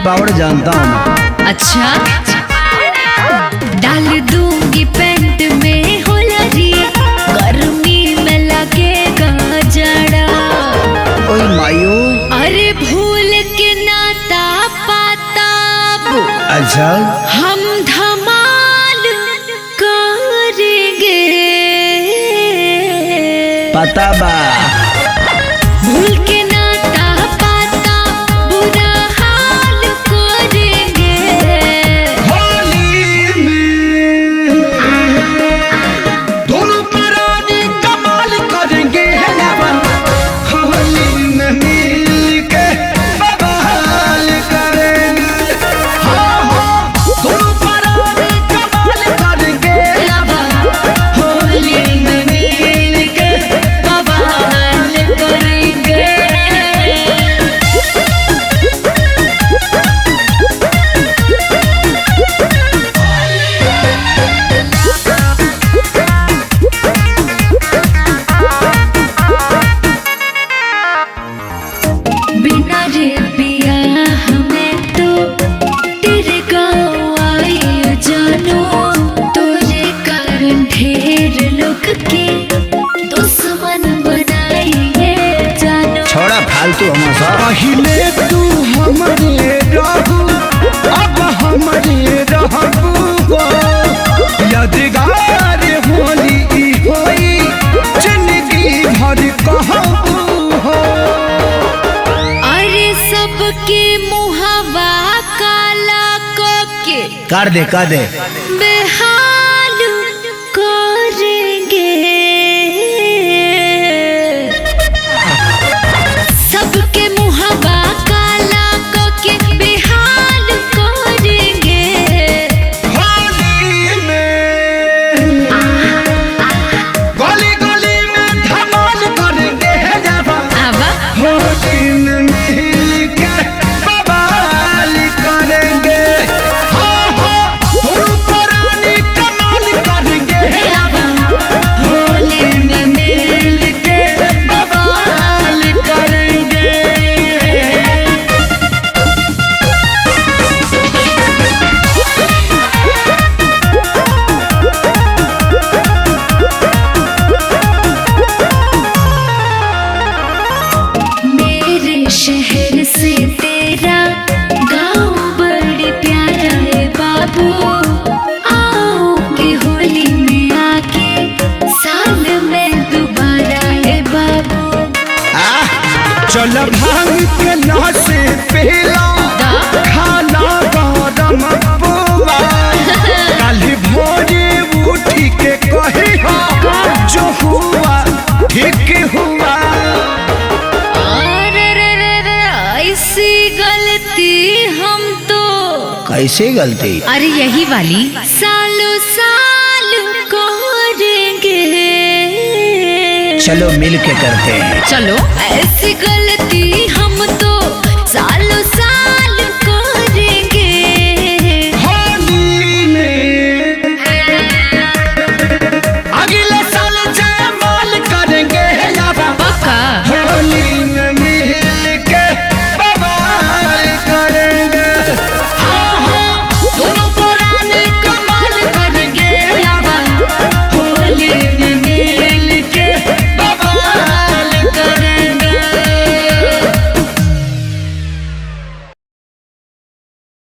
Power जानता हूँ मैं। अच्छा, डाल दूंगी पैंट में होलरी, गर्मी में लगेगा जड़ा। ओए मायू, अरे भूल के नाता पाता अच्छा हम धमाल करेंगे। पता बा भूल के नाता पाता बुरा हाल करेंगे। होली में दोनों परानी कमाल करेंगे। होली में मिल के बवाल करेंगे। हाँ हाँ, दोनों परानी कमाल करेंगे। होली में मिल के बवाल करेंगे। बिना रे पिया हमें तो तेरे गाँव आई जानो, तुझे कारण ढेर लोग के दुश्मन बनाएंगे जानो। छोड़ा फालतू हमारा। पहिले तू हमरे रहू, अब हमरे रहू। यादगार होली ई होई, जिंदगी भर कहबू हो। अरे सबके मुहवा काला के कर दे बेहाल करेंगे। सबके मुहवा काला के बेहाल करेंगे। होली में गली गली में धमाल करेंगे। आवा होली में मिल के बवाल करेंगे। हाँ हाँ, दोनों परानी कमाल करेंगे। होली में मिल के बवाल करेंगे। मेरे शहर से तेरा गाँव बड़ी प्यारा है बाबू। आओगे होली में आके साल में दोबारा है बाबू। चल भांग के नशे पहला खाना गरम बुआ। कल भोरे उठी के कही हो, जो हुआ ठीक हुआ। अरे रे रे रे, ऐसी गलती हम तो कैसे गलती? अरे यही वाली सालों साल करेंगे। चलो मिल के करते हैं। चलो ऐसी गलती